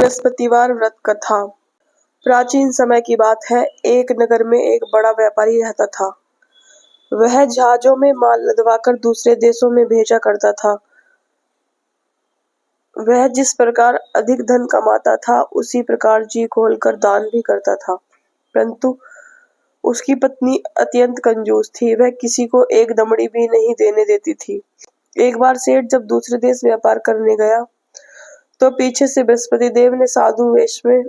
बृहस्पतिवार व्रत कथा। प्राचीन समय की बात है। एक नगर में एक बड़ा व्यापारी रहता था। वह जहाजों में माल लदवाकर दूसरे देशों में भेजा करता था। वह जिस प्रकार अधिक धन कमाता था उसी प्रकार जी खोलकर दान भी करता था, परंतु उसकी पत्नी अत्यंत कंजूस थी। वह किसी को एक दमड़ी भी नहीं देने देती थी। एक बार सेठ जब दूसरे देश व्यापार करने गया तो पीछे से बृहस्पति देव ने साधु वेश में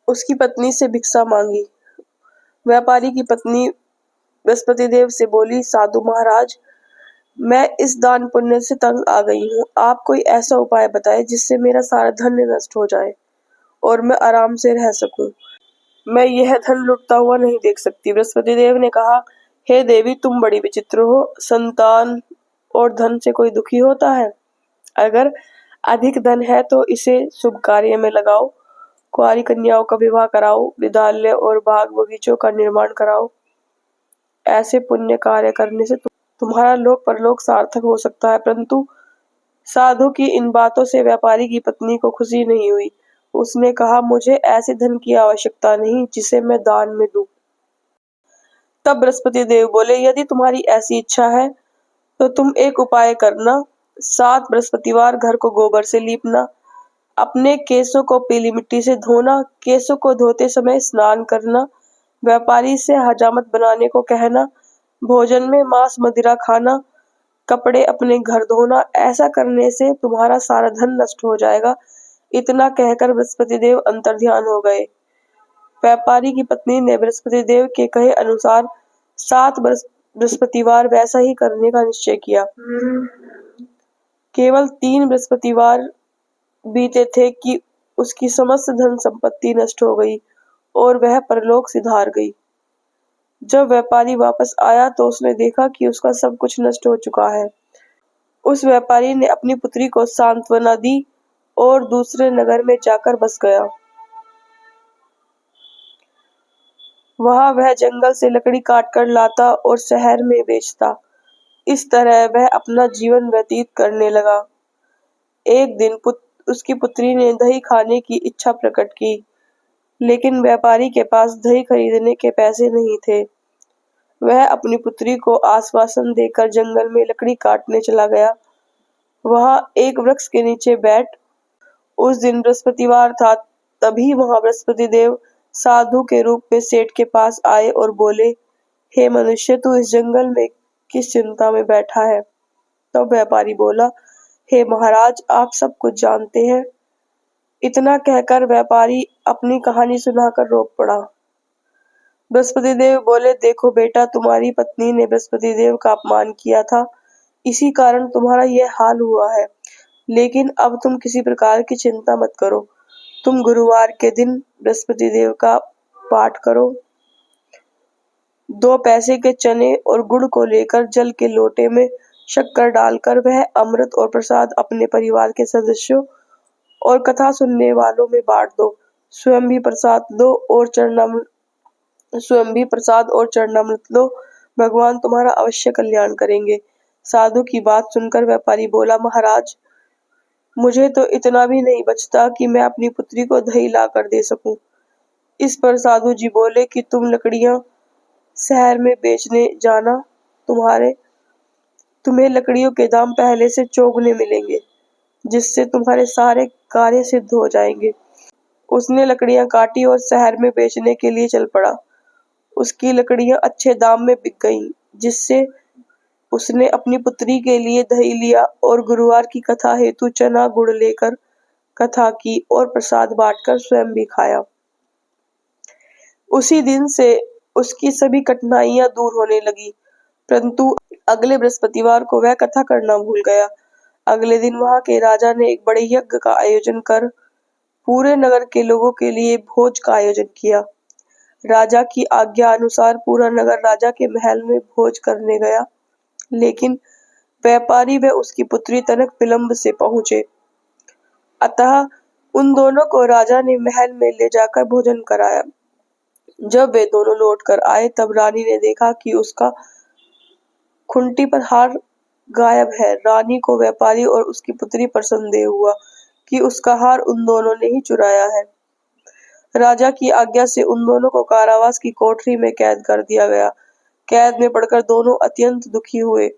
उसकी पत्नी से भिक्षा मांगी। व्यापारी की पत्नी बृहस्पति देव से बोली, साधु महाराज, मैं इस दान पुण्य से तंग आ गई हूँ। आप कोई ऐसा उपाय बताएं जिससे मेरा सारा धन नष्ट हो जाए और मैं आराम से रह सकूं। मैं यह धन लुटता हुआ नहीं देख सकती। बृहस्पति देव ने कहा, हे देवी, तुम बड़ी विचित्र हो। संतान और धन से कोई दुखी होता है? अगर अधिक धन है तो इसे शुभ कार्य में लगाओ। कुंवारी कन्याओं का विवाह कराओ, विद्यालय और बाग बगीचों का निर्माण कराओ। ऐसे पुण्य कार्य करने से तुम्हारा लोक परलोक सार्थक हो सकता है। परंतु साधु की इन बातों से व्यापारी की पत्नी को खुशी नहीं हुई। उसने कहा, मुझे ऐसे धन की आवश्यकता नहीं जिसे मैं दान में दूं। तब बृहस्पति देव बोले, यदि तुम्हारी ऐसी इच्छा है तो तुम एक उपाय करना। 7 बृहस्पतिवार घर को गोबर से लीपना, अपने केसों को पीली मिट्टी से धोना, केसों को धोते समय स्नान करना, व्यापारी से हजामत बनाने को कहना, भोजन में मांस मदिरा खाना, कपड़े अपने घर धोना। ऐसा करने से तुम्हारा सारा धन नष्ट हो जाएगा। इतना कहकर बृहस्पति देव अंतर्ध्यान हो गए। व्यापारी की पत्नी ने बृहस्पति देव के कहे अनुसार 7 बृहस्पतिवार वैसा ही करने का निश्चय किया। केवल 3 बृहस्पतिवार बीते थे कि उसकी समस्त धन संपत्ति नष्ट हो गई और वह परलोक सिधार गई। जब व्यापारी वापस आया तो उसने देखा कि उसका सब कुछ नष्ट हो चुका है। उस व्यापारी ने अपनी पुत्री को सांत्वना दी और दूसरे नगर में जाकर बस गया। वहां वह जंगल से लकड़ी काट कर लाता और शहर में बेचता। इस तरह वह अपना जीवन व्यतीत करने लगा। एक दिन उसकी पुत्री ने दही खाने की इच्छा प्रकट की, लेकिन व्यापारी के पास दही खरीदने के पैसे नहीं थे। वह अपनी पुत्री को आश्वासन देकर जंगल में लकड़ी काटने चला गया। वहां एक वृक्ष के नीचे बैठ, उस दिन बृहस्पतिवार था, तभी वहां बृहस्पति देव साधु के रूप में सेठ के पास आए और बोले, हे मनुष्य, तू इस जंगल में किस चिंता में बैठा है? तब व्यापारी बोला, हे महाराज, आप सब कुछ जानते हैं। इतना कहकर व्यापारी अपनी कहानी सुनाकर रो पड़ा। बृहस्पति देव बोले, देखो बेटा, तुम्हारी पत्नी ने बृहस्पति देव का अपमान किया था, इसी कारण तुम्हारा यह हाल हुआ है। लेकिन अब तुम किसी प्रकार की चिंता मत करो। तुम गुरुवार के दिन बृहस्पति देव का पाठ करो। 2 पैसे के चने और गुड़ को लेकर जल के लोटे में शक्कर डालकर वह अमृत और प्रसाद अपने परिवार के सदस्यों और कथा सुनने वालों में बांट दो। स्वयं भी प्रसाद और चरणामृत लो। भगवान तुम्हारा अवश्य कल्याण करेंगे। साधु की बात सुनकर व्यापारी बोला, महाराज, मुझे तो इतना भी नहीं बचता कि मैं अपनी पुत्री को दही ला कर दे सकूं। इस पर साधु जी बोले कि तुम लकड़ियां शहर में बेचने जाना, तुम्हें लकड़ियों के दाम पहले से चौगुने मिलेंगे, जिससे तुम्हारे सारे कार्य सिद्ध हो जाएंगे। उसने लकड़ियां काटी और शहर में बेचने के लिए चल पड़ा। उसकी लकड़ियां अच्छे दाम में बिक गईं, जिससे उसने अपनी पुत्री के लिए दही लिया और गुरुवार की कथा हेतु चना गुड़ लेकर कथा की और प्रसाद बांटकर स्वयं भी खाया। उसी दिन से उसकी सभी कठिनाइयां दूर होने लगी, परंतु अगले बृहस्पतिवार को वह कथा करना भूल गया। अगले दिन वहां के राजा ने एक बड़े यज्ञ का आयोजन कर पूरे नगर के लोगों के लिए भोज का आयोजन किया। राजा की आज्ञा अनुसार पूरा नगर राजा के महल में भोज करने गया, लेकिन व्यापारी व उसकी पुत्री तनिक विलंब से पहुंचे। अतः उन दोनों को राजा ने महल में ले जाकर भोजन कराया। जब वे दोनों लौट कर आए तब रानी ने देखा कि उसका खूंटी पर हार गायब है। रानी को व्यापारी और उसकी पुत्री पर संदेह हुआ, कि उसका हार उन दोनों ने ही चुराया है। राजा की आज्ञा से उन दोनों को कारावास की कोठरी में कैद कर दिया गया। कैद में पड़कर दोनों अत्यंत दुखी हुए।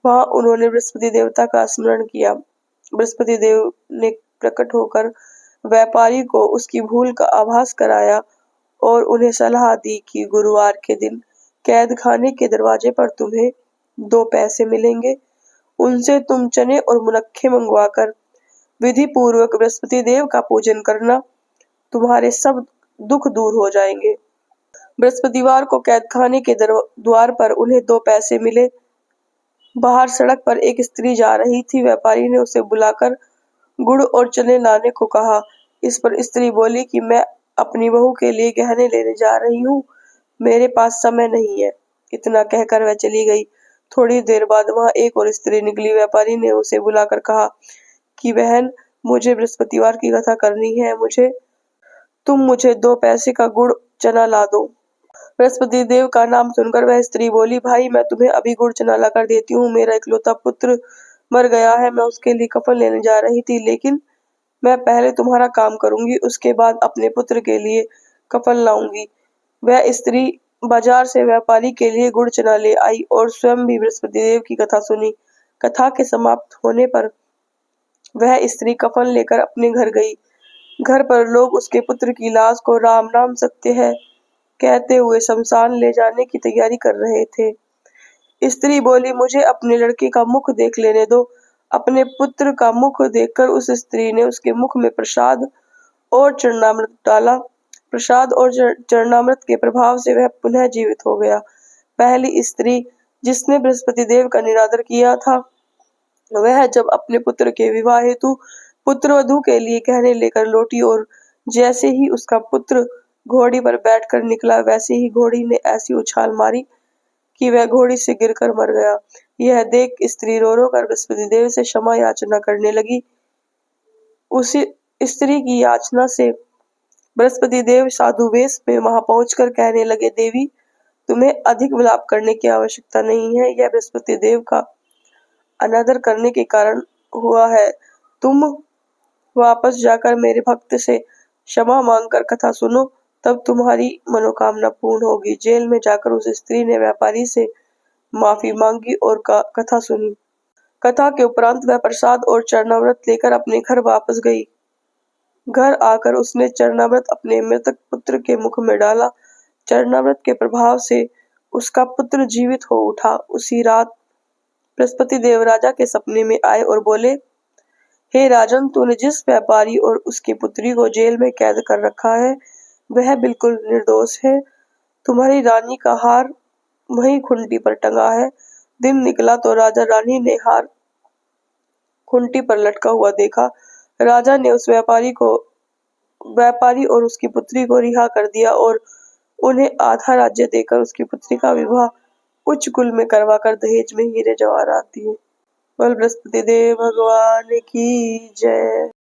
वहां उन्होंने बृहस्पति देवता का स्मरण किया। बृहस्पति देव ने प्रकट होकर व्यापारी को उसकी भूल का आभास कराया और उन्हें सलाह दी कि गुरुवार के दिन कैद खाने के दरवाजे पर तुम्हें 2 पैसे मिलेंगे। उनसे तुम चने और मुनक्खे मंगवाकर विधि पूर्वक बृहस्पति देव का पूजन करना। तुम्हारे सब दुख दूर हो जाएंगे। बृहस्पतिवार को कैद खाने के द्वार पर उन्हें 2 पैसे मिले। बाहर सड़क पर एक स्त्री जा रही थी। व्यापारी ने उसे बुलाकर गुड़ और चने लाने को कहा। इस पर स्त्री बोली कि मैं अपनी बहू के लिए गहने लेने जा रही हूँ, मेरे पास समय नहीं है। इतना कहकर वह चली गई। थोड़ी देर बाद वहां एक और स्त्री निकली। व्यापारी ने उसे बुलाकर कहा कि बहन, मुझे बृहस्पतिवार की कथा करनी है, तुम मुझे 2 पैसे का गुड़ चना ला दो। बृहस्पति देव का नाम सुनकर वह स्त्री बोली, भाई मैं तुम्हें अभी गुड़ चना लाकर देती हूँ। मेरा इकलौता पुत्र मर गया है, मैं उसके लिए कफन लेने जा रही थी, लेकिन मैं पहले तुम्हारा काम करूंगी, उसके बाद अपने पुत्र के लिए कफन लाऊंगी। वह स्त्री बाजार से व्यापारी के लिए गुड़ चना ले आई और स्वयं भी बृहस्पति देव की कथा सुनी। कथा के समाप्त होने पर वह स्त्री कफन लेकर अपने घर गई। घर पर लोग उसके पुत्र की लाश को राम नाम सत्य है कहते हुए शमशान ले जाने की तैयारी कर रहे थे। स्त्री बोली, मुझे अपने लड़के का मुख देख लेने दो। अपने पुत्र का मुख देखकर उस स्त्री ने उसके मुख में प्रसाद और चरणामृत डाला। प्रसाद और चरणामृत के प्रभाव से वह पुनः जीवित हो गया। पहली स्त्री जिसने बृहस्पति देव का निरादर किया था, वह जब अपने पुत्र के विवाह हेतु पुत्रवधू के लिए गहने लेकर लौटी और जैसे ही उसका पुत्र घोड़ी पर बैठकर निकला, वैसे ही घोड़ी ने ऐसी उछाल मारी कि वह घोड़ी से गिरकर मर गया। यह देख स्त्री रो रो कर बृहस्पति देव से क्षमा याचना करने लगी। उसी स्त्री की याचना से बृहस्पति देव साधु वेश में वहां पहुंचकर कहने लगे, देवी, तुम्हें अधिक विलाप करने की आवश्यकता नहीं है। यह बृहस्पति देव का अनादर करने के कारण हुआ है। तुम वापस जाकर मेरे भक्त से क्षमा मांगकर कथा सुनो, तब तुम्हारी मनोकामना पूर्ण होगी। जेल में जाकर उस स्त्री ने व्यापारी से माफी मांगी और कथा सुनी। कथा के उपरांत वह प्रसाद और चरणामृत लेकर अपने घर वापस गई। घर आकर उसने चरणामृत अपने मृतक पुत्र के मुख में डाला। चरणामृत के प्रभाव से उसका पुत्र जीवित हो उठा। उसी रात बृहस्पति देव राजा के सपने में आए और बोले, हे राजन, तूने जिस व्यापारी और उसकी पुत्री को जेल में कैद कर रखा है, वह बिल्कुल निर्दोष है। तुम्हारी रानी का हार वहीं खूंटी पर टंगा है। दिन निकला तो राजा रानी ने हार खूंटी पर लटका हुआ देखा। राजा ने उस व्यापारी और उसकी पुत्री को रिहा कर दिया और उन्हें आधा राज्य देकर उसकी पुत्री का विवाह उच्च कुल में करवाकर दहेज में हीरे जवाहरात दिए। बोल बृहस्पति देव भगवान की जय।